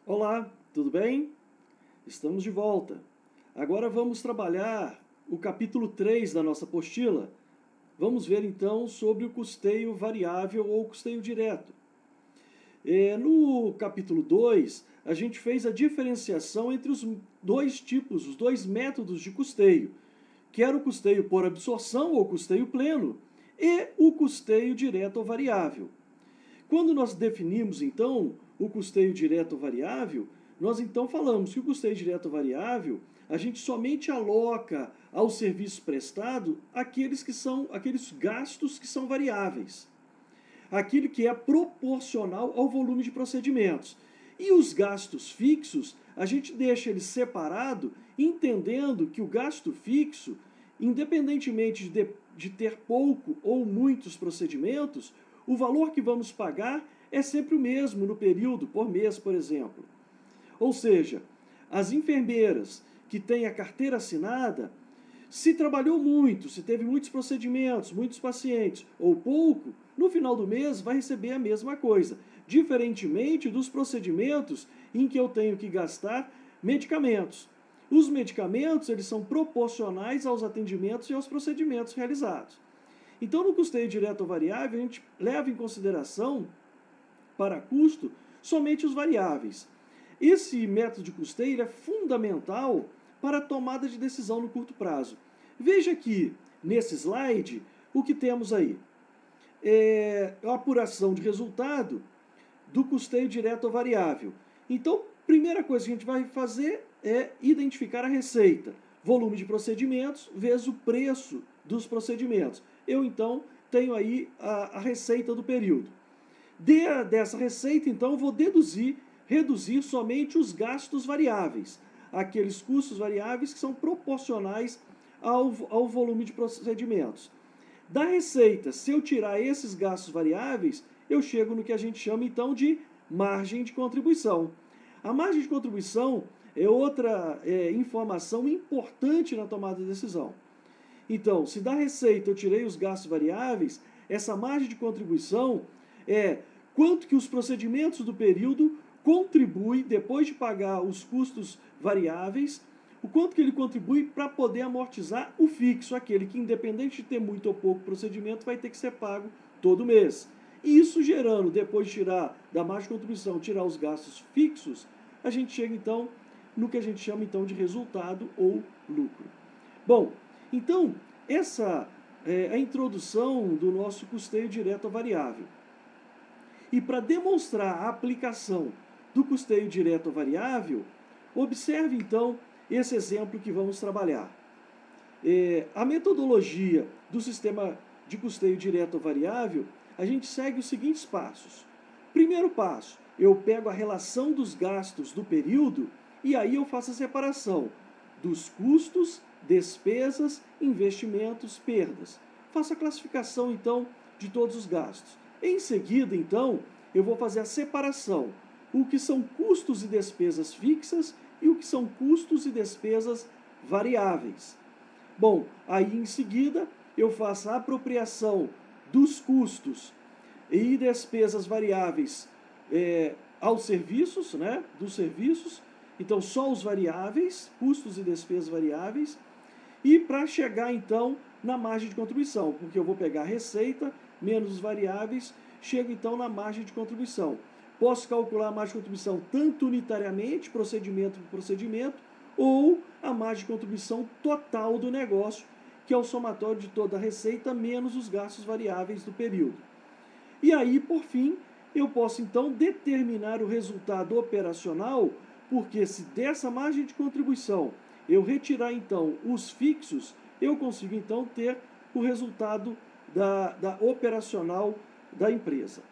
Olá, tudo bem? Estamos de volta. Agora vamos trabalhar o capítulo 3 da nossa apostila. Vamos ver então sobre o custeio variável ou custeio direto. No capítulo 2, a gente fez a diferenciação entre os dois tipos, os dois métodos de custeio, que era o custeio por absorção ou custeio pleno e o custeio direto ou variável. Quando nós definimos, então, o custeio direto ou variável, nós então falamos que o custeio direto ou variável, a gente somente aloca ao serviço prestado aqueles gastos que são variáveis. Aquilo que é proporcional ao volume de procedimentos. E os gastos fixos, a gente deixa eles separado, entendendo que o gasto fixo, independentemente de ter pouco ou muitos procedimentos, o valor que vamos pagar é sempre o mesmo no período, por mês, por exemplo. Ou seja, as enfermeiras que têm a carteira assinada, se trabalhou muito, se teve muitos procedimentos, muitos pacientes ou pouco, no final do mês vai receber a mesma coisa, diferentemente dos procedimentos em que eu tenho que gastar medicamentos. Os medicamentos, eles são proporcionais aos atendimentos e aos procedimentos realizados. Então, no custeio direto ou variável, a gente leva em consideração, para custo, somente os variáveis. Esse método de custeio é fundamental para a tomada de decisão no curto prazo. Veja aqui, nesse slide, o que temos aí. A apuração de resultado do custeio direto ou variável. Então, primeira coisa que a gente vai fazer é identificar a receita. Volume de procedimentos vezes o preço dos procedimentos. Eu, então, tenho aí a receita do período. Dessa receita, então, eu vou reduzir somente os gastos variáveis, aqueles custos variáveis que são proporcionais ao volume de procedimentos. Da receita, se eu tirar esses gastos variáveis, eu chego no que a gente chama, então, de margem de contribuição. A margem de contribuição é outra informação importante na tomada de decisão. Então, se da receita eu tirei os gastos variáveis, essa margem de contribuição é quanto que os procedimentos do período contribuem, depois de pagar os custos variáveis, o quanto que ele contribui para poder amortizar o fixo, aquele que, independente de ter muito ou pouco procedimento, vai ter que ser pago todo mês. E isso gerando, depois de tirar da margem de contribuição, tirar os gastos fixos, a gente chega então no que a gente chama então de resultado ou lucro. Bom, então, essa é a introdução do nosso custeio direto variável. E para demonstrar a aplicação do custeio direto variável, observe então esse exemplo que vamos trabalhar. A metodologia do sistema de custeio direto variável, a gente segue os seguintes passos. Primeiro passo, eu pego a relação dos gastos do período e aí eu faço a separação dos custos, despesas, investimentos, perdas. Faço a classificação, então, de todos os gastos. Em seguida, então, eu vou fazer a separação, o que são custos e despesas fixas e o que são custos e despesas variáveis. Bom, aí em seguida, eu faço a apropriação dos custos e despesas variáveis aos serviços, né, dos serviços. Então, só os variáveis, custos e despesas variáveis, e para chegar, então, na margem de contribuição, porque eu vou pegar a receita menos os variáveis, chego, então, na margem de contribuição. Posso calcular a margem de contribuição tanto unitariamente, procedimento por procedimento, ou a margem de contribuição total do negócio, que é o somatório de toda a receita menos os gastos variáveis do período. E aí, por fim, eu posso, então, determinar o resultado operacional, porque se dessa margem de contribuição eu retirar, então, os fixos, eu consigo, então, ter o resultado da operacional da empresa.